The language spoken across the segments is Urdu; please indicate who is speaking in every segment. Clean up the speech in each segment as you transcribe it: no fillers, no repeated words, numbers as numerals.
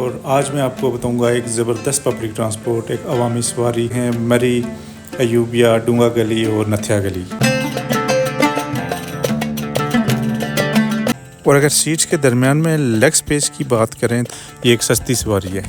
Speaker 1: اور آج میں آپ کو بتاؤں گا ایک زبردست پبلک ٹرانسپورٹ، ایک عوامی سواری ہیں مری، ایوبیہ، ڈونگا گلی اور نتھیا گلی۔ اور اگر سیٹس کے درمیان میں لیگ سپیس کی بات کریں تو یہ ایک سستی سواری ہے۔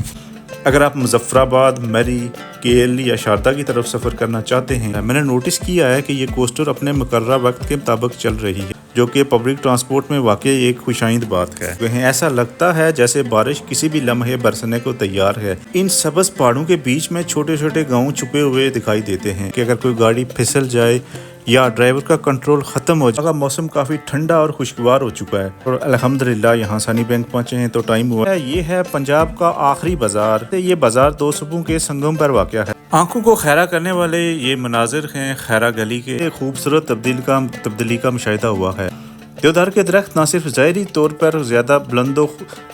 Speaker 1: اگر آپ مظفر آباد، مری، کیل یا شاردہ کی طرف سفر کرنا چاہتے ہیں، میں نے نوٹس کیا ہے کہ یہ کوسٹر اپنے مقررہ وقت کے مطابق چل رہی ہے، جو کہ پبلک ٹرانسپورٹ میں واقعی ایک خوشائند بات ہے۔ ایسا لگتا ہے جیسے بارش کسی بھی لمحے برسنے کو تیار ہے۔ ان سبز پہاڑوں کے بیچ میں چھوٹے چھوٹے گاؤں چھپے ہوئے دکھائی دیتے ہیں کہ اگر کوئی گاڑی پھسل جائے یا ڈرائیور کا کنٹرول ختم ہو جائے۔ موسم کافی ٹھنڈا اور خوشگوار ہو چکا ہے اور الحمدللہ یہاں سانی بینک پہنچے ہیں تو ٹائم ہوا ہے۔ یہ ہے پنجاب کا آخری بازار۔ یہ بازار دو صوبوں کے سنگم پر واقع ہے۔ آنکھوں کو خیرہ کرنے والے یہ مناظر ہیں خیرہ گلی کے۔ خوبصورت تبدیلی کا مشاہدہ ہوا ہے۔ دیودار کے درخت نہ صرف ظاہری طور پر زیادہ بلند و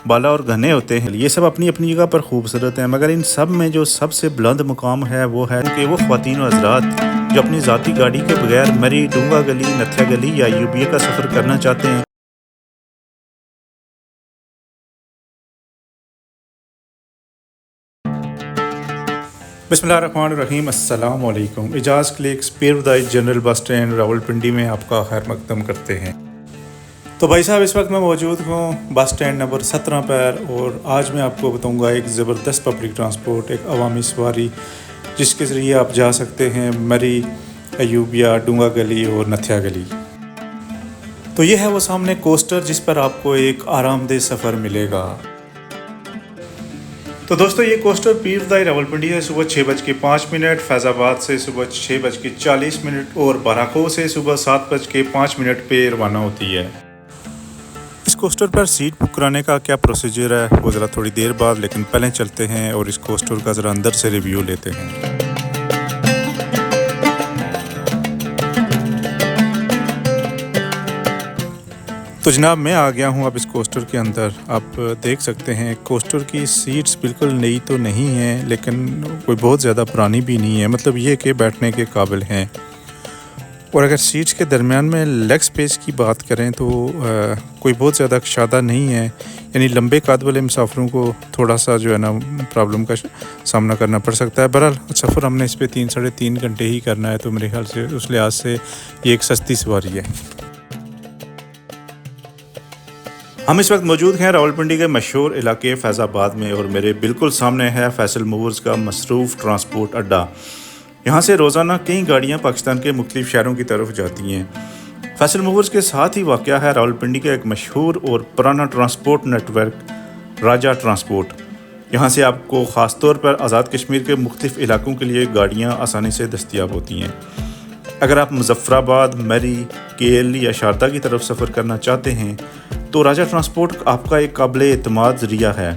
Speaker 1: بالا اور گھنے ہوتے ہیں، یہ سب اپنی اپنی جگہ پر خوبصورت ہیں، مگر ان سب میں جو سب سے بلند مقام ہے وہ ہے کہ وہ خواتین و حضرات جو اپنی ذاتی گاڑی کے بغیر مری، ڈونگا گلی، نتھیا گلی یا ایوبیہ کا سفر کرنا چاہتے ہیں۔ بسم اللہ الرحمن الرحیم، السلام علیکم۔ اعجاز کلکس پیر بدائی جنرل بس اسٹینڈ راولپنڈی میں آپ کا خیر مقدم کرتے ہیں۔ تو بھائی صاحب، اس وقت میں موجود ہوں بس اسٹینڈ نمبر 17 پر، اور آج میں آپ کو بتاؤں گا ایک زبردست پبلک ٹرانسپورٹ، ایک عوامی سواری جس کے ذریعے آپ جا سکتے ہیں مری، ایوبیہ، ڈونگا گلی اور نتھیا گلی۔ تو یہ ہے وہ سامنے کوسٹر جس پر آپ کو ایک آرام دہ سفر ملے گا۔ تو دوستو، یہ کوسٹر پیر بدائی راولپنڈی سے صبح 6:05، فیض آباد سے صبح 6:40 اور باراکو سے صبح 7:05 پہ روانہ ہوتی ہے۔ اس کوسٹر پر سیٹ بک کرانے کا کیا پروسیجر ہے وہ ذرا تھوڑی دیر بعد، لیکن پہلے چلتے ہیں اور اس کوسٹر کا ذرا اندر سے ریویو لیتے ہیں۔ تو جناب، میں آ گیا ہوں اب اس کوسٹر کے اندر۔ آپ دیکھ سکتے ہیں کوسٹر کی سیٹس بالکل نئی تو نہیں ہیں، لیکن کوئی بہت زیادہ پرانی بھی نہیں ہے، مطلب یہ کہ بیٹھنے کے قابل ہیں۔ اور اگر سیٹس کے درمیان میں لیگ سپیس کی بات کریں تو کوئی بہت زیادہ کشادہ نہیں ہے، یعنی لمبے قد والے مسافروں کو تھوڑا سا جو ہے نا پرابلم کا سامنا کرنا پڑ سکتا ہے۔ بہرحال سفر ہم نے اس پہ 3-3.5 گھنٹے ہی کرنا ہے، تو میرے خیال سے اس لحاظ سے یہ ایک سستی سواری ہے۔ ہم اس وقت موجود ہیں راولپنڈی کے مشہور علاقے فیض آباد میں، اور میرے بالکل سامنے ہے فیصل موورز کا مصروف ٹرانسپورٹ اڈا۔ یہاں سے روزانہ کئی گاڑیاں پاکستان کے مختلف شہروں کی طرف جاتی ہیں۔ فیصل موورز کے ساتھ ہی واقع ہے راولپنڈی کا ایک مشہور اور پرانا ٹرانسپورٹ نیٹ ورک راجہ ٹرانسپورٹ۔ یہاں سے آپ کو خاص طور پر آزاد کشمیر کے مختلف علاقوں کے لیے گاڑیاں آسانی سے دستیاب ہوتی ہیں۔ اگر آپ مظفر آباد، مری، کیل یا شاردہ کی طرف سفر کرنا چاہتے ہیں تو راجہ ٹرانسپورٹ آپ کا ایک قابل اعتماد ذریعہ ہے۔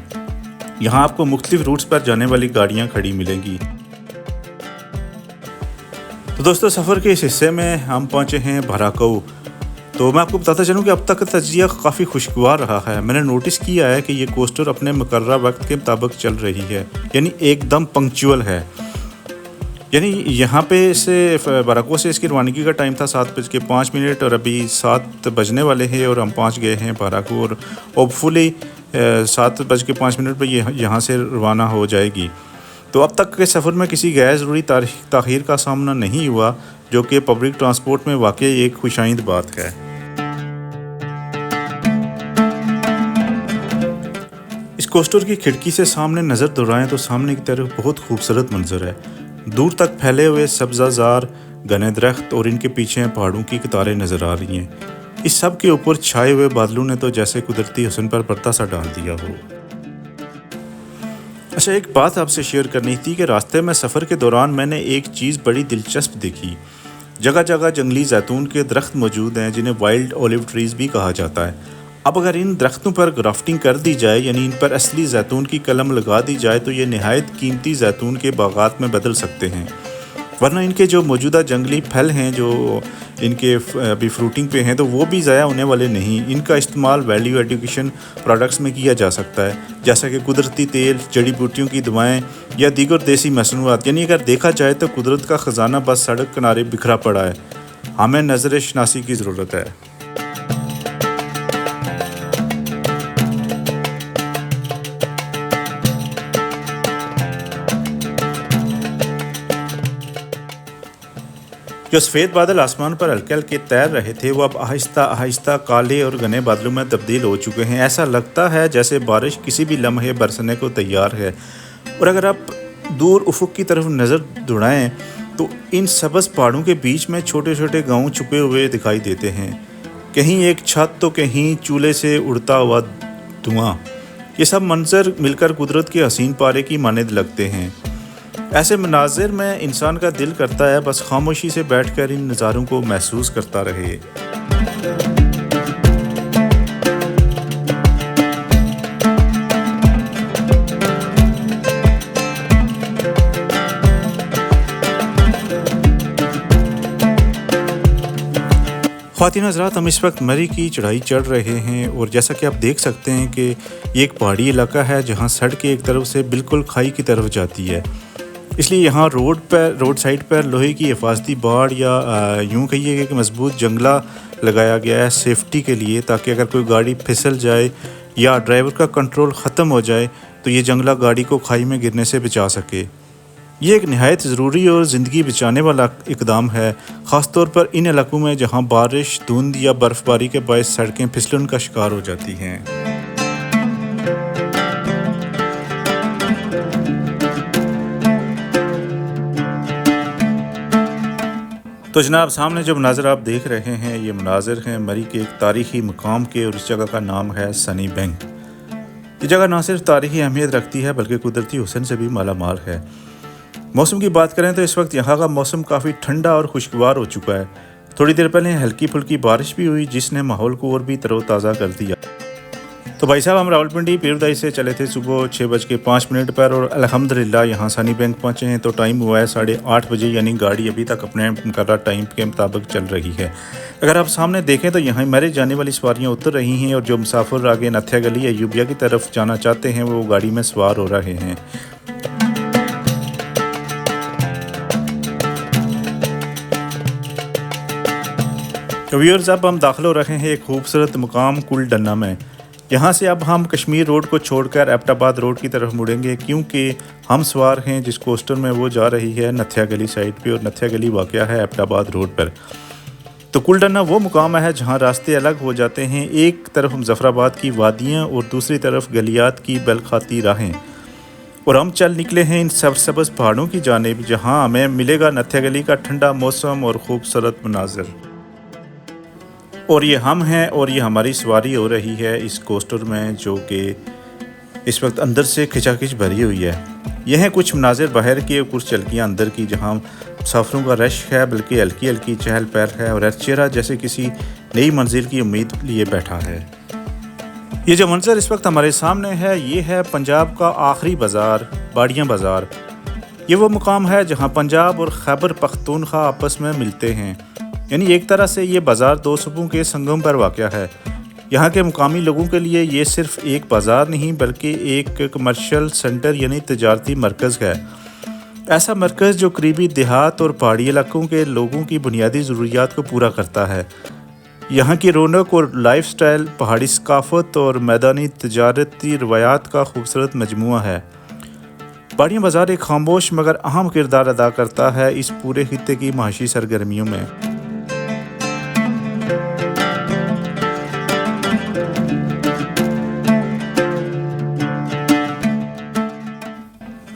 Speaker 1: یہاں آپ کو مختلف روٹس پر جانے والی گاڑیاں کھڑی ملیں گی۔ تو دوستو، سفر کے اس حصے میں ہم پہنچے ہیں باراکو۔ تو میں آپ کو بتاتا چلوں کہ اب تک کا تجزیہ کافی خوشگوار رہا ہے۔ میں نے نوٹس کیا ہے کہ یہ کوسٹر اپنے مقررہ وقت کے مطابق چل رہی ہے، یعنی ایک دم پنکچول ہے۔ یعنی یہاں پہ سے باراکو سے اس کی روانگی کا ٹائم تھا 7:05، اور ابھی 7 بجنے والے ہیں اور ہم پہنچ گئے ہیں باراکو، اور ہوپ فلی 7:05 پہ یہاں سے روانہ ہو جائے گی۔ تو اب تک کے سفر میں کسی غیر ضروری تاخیر کا سامنا نہیں ہوا، جو کہ پبلک ٹرانسپورٹ میں واقعی ایک خوشائند بات ہے۔ اس کوسٹر کی کھڑکی سے سامنے نظر دوڑائیں تو سامنے کی طرف بہت خوبصورت منظر ہے۔ دور تک پھیلے ہوئے سبزہ زار گھنے درخت اور ان کے پیچھے پہاڑوں کی قطاریں نظر آ رہی ہیں۔ اس سب کے اوپر چھائے ہوئے بادلوں نے تو جیسے قدرتی حسن پر پردہ سا ڈال دیا ہو۔ اچھا، ایک بات آپ سے شیئر کرنی تھی کہ راستے میں سفر کے دوران میں نے ایک چیز بڑی دلچسپ دیکھی۔ جگہ جگہ جنگلی زیتون کے درخت موجود ہیں، جنہیں وائلڈ اولیو ٹریز بھی کہا جاتا ہے۔ اب اگر ان درختوں پر گرافٹنگ کر دی جائے، یعنی ان پر اصلی زیتون کی کلم لگا دی جائے، تو یہ نہایت قیمتی زیتون کے باغات میں بدل سکتے ہیں، ورنہ ان کے جو موجودہ جنگلی پھل ہیں جو ان کے ابھی فروٹنگ پہ ہیں، تو وہ بھی ضائع ہونے والے نہیں۔ ان کا استعمال ویلیو ایڈوکیشن پروڈکٹس میں کیا جا سکتا ہے، جیسا کہ قدرتی تیل، جڑی بوٹیوں کی دوائیں یا دیگر دیسی مصنوعات۔ یعنی اگر دیکھا جائے تو قدرت کا خزانہ بس سڑک کنارے بکھرا پڑا ہے، ہمیں نظر شناسی کی ضرورت ہے۔ جو سفید بادل آسمان پر ہلکے ہلکے تیر رہے تھے وہ اب آہستہ آہستہ کالے اور گھنے بادلوں میں تبدیل ہو چکے ہیں۔ ایسا لگتا ہے جیسے بارش کسی بھی لمحے برسنے کو تیار ہے۔ اور اگر آپ دور افق کی طرف نظر دوڑائیں تو ان سبز پہاڑوں کے بیچ میں چھوٹے چھوٹے گاؤں چھپے ہوئے دکھائی دیتے ہیں، کہیں ایک چھت تو کہیں چولہے سے اڑتا ہوا دھواں۔ یہ سب منظر مل کر قدرت کے حسین پارے کی مانند لگتے ہیں۔ ایسے مناظر میں انسان کا دل کرتا ہے بس خاموشی سے بیٹھ کر ان نظاروں کو محسوس کرتا رہے۔ خواتین حضرات، ہم اس وقت مری کی چڑھائی چڑھ رہے ہیں اور جیسا کہ آپ دیکھ سکتے ہیں کہ یہ ایک پہاڑی علاقہ ہے جہاں سڑک ایک طرف سے بالکل کھائی کی طرف جاتی ہے، اس لیے یہاں روڈ سائڈ پر لوہے کی حفاظتی باڑ یا یوں کہیے کہ ایک مضبوط جنگلہ لگایا گیا ہے سیفٹی کے لیے، تاکہ اگر کوئی گاڑی پھسل جائے یا ڈرائیور کا کنٹرول ختم ہو جائے تو یہ جنگلہ گاڑی کو کھائی میں گرنے سے بچا سکے۔ یہ ایک نہایت ضروری اور زندگی بچانے والا اقدام ہے، خاص طور پر ان علاقوں میں جہاں بارش، دھند یا برف باری کے باعث سڑکیں پھسلن کا شکار ہو جاتی ہیں۔ تو جناب، سامنے جو مناظر آپ دیکھ رہے ہیں یہ مناظر ہیں مری کے ایک تاریخی مقام کے، اور اس جگہ کا نام ہے سنی بینک۔ یہ جگہ نہ صرف تاریخی اہمیت رکھتی ہے بلکہ قدرتی حسن سے بھی مالا مال ہے۔ موسم کی بات کریں تو اس وقت یہاں کا موسم کافی ٹھنڈا اور خوشگوار ہو چکا ہے۔ تھوڑی دیر پہلے ہلکی پھلکی بارش بھی ہوئی جس نے ماحول کو اور بھی تر و تازہ کر دیا۔ تو بھائی صاحب، ہم راولپنڈی پیردائی سے چلے تھے صبح 6:05 پر، اور الحمدللہ یہاں سنی بینک پہنچے ہیں تو ٹائم ہوا ہے 8:30 بجے، یعنی گاڑی ابھی تک اپنے مقررہ ٹائم کے مطابق چل رہی ہے۔ اگر آپ سامنے دیکھیں تو یہاں میرے جانے والی سواریاں اتر رہی ہیں، اور جو مسافر آگے نتھیا گلی ایوبیہ کی طرف جانا چاہتے ہیں وہ گاڑی میں سوار ہو رہے ہیں۔ ویورز، اب ہم داخل ہو رہے ہیں ایک خوبصورت مقام کل ڈنا میں۔ یہاں سے اب ہم کشمیر روڈ کو چھوڑ کر ایبٹ آباد روڈ کی طرف مڑیں گے، کیونکہ ہم سوار ہیں جس کوسٹر میں وہ جا رہی ہے نتھیا گلی سائڈ پہ، اور نتھیا گلی واقع ہے ایبٹ آباد روڈ پر۔ تو کل ڈنا وہ مقام ہے جہاں راستے الگ ہو جاتے ہیں، ایک طرف مظفر آباد کی وادیاں اور دوسری طرف گلیات کی بلخاتی راہیں، اور ہم چل نکلے ہیں ان سبز پہاڑوں کی جانب جہاں ہمیں ملے گا نتھیا گلی کا ٹھنڈا موسم اور خوبصورت مناظر۔ اور یہ ہم ہیں اور یہ ہماری سواری ہو رہی ہے اس کوسٹر میں، جو کہ اس وقت اندر سے کھچا کھچ بھری ہوئی ہے۔ یہ ہیں کچھ مناظر باہر کی اور کچھ چلکیاں اندر کی، جہاں مسافروں کا رش ہے بلکہ ہلکی ہلکی چہل پہل ہے، اور ہر چہرہ جیسے کسی نئی منزل کی امید لیے بیٹھا ہے۔ یہ جو منظر اس وقت ہمارے سامنے ہے یہ ہے پنجاب کا آخری بازار، باڑیاں بازار۔ یہ وہ مقام ہے جہاں پنجاب اور خیبر پختونخوا آپس میں ملتے ہیں، یعنی ایک طرح سے یہ بازار دو صوبوں کے سنگم پر واقع ہے۔ یہاں کے مقامی لوگوں کے لیے یہ صرف ایک بازار نہیں بلکہ ایک کمرشل سینٹر یعنی تجارتی مرکز ہے، ایسا مرکز جو قریبی دیہات اور پہاڑی علاقوں کے لوگوں کی بنیادی ضروریات کو پورا کرتا ہے۔ یہاں کی رونق اور لائف سٹائل، پہاڑی ثقافت اور میدانی تجارتی روایات کا خوبصورت مجموعہ ہے۔ باڑیاں بازار ایک خاموش مگر اہم کردار ادا کرتا ہے اس پورے خطے کی معاشی سرگرمیوں میں۔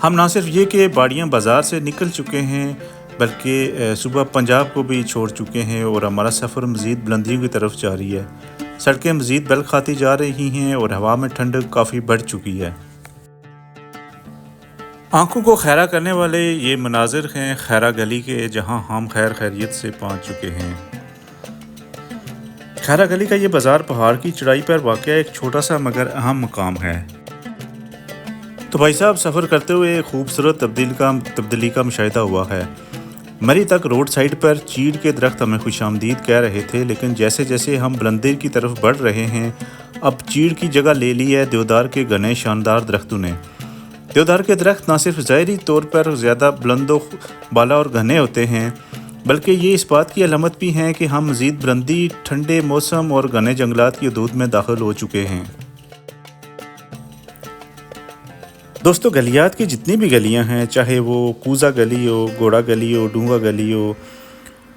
Speaker 1: ہم نہ صرف یہ کہ باڑیاں بازار سے نکل چکے ہیں بلکہ صوبہ پنجاب کو بھی چھوڑ چکے ہیں، اور ہمارا سفر مزید بلندیوں کی طرف جاری ہے۔ سڑکیں مزید بلک کھاتی جا رہی ہیں اور ہوا میں ٹھنڈک کافی بڑھ چکی ہے۔ آنکھوں کو خیرہ کرنے والے یہ مناظر ہیں خیرہ گلی کے، جہاں ہم خیر خیریت سے پہنچ چکے ہیں۔ خیرہ گلی کا یہ بازار پہاڑ کی چڑھائی پر واقع ایک چھوٹا سا مگر اہم مقام ہے۔ تو بھائی صاحب، سفر کرتے ہوئے خوبصورت تبدیلی کا مشاہدہ ہوا ہے۔ مری تک روڈ سائڈ پر چیڑ کے درخت ہمیں خوش آمدید کہہ رہے تھے، لیکن جیسے جیسے ہم بلندیر کی طرف بڑھ رہے ہیں اب چیڑ کی جگہ لے لی ہے دیودار کے گھنے شاندار درختوں نے۔ دیودار کے درخت نہ صرف ظاہری طور پر زیادہ بلند و بالا اور گھنے ہوتے ہیں بلکہ یہ اس بات کی علامت بھی ہیں کہ ہم مزید بلندی، ٹھنڈے موسم اور گھنے جنگلات کی حدود میں داخل ہو چکے ہیں۔ دوستو، گلیات کی جتنی بھی گلیاں ہیں، چاہے وہ کوزہ گلی ہو، گوڑا گلی ہو، ڈونگا گلی ہو،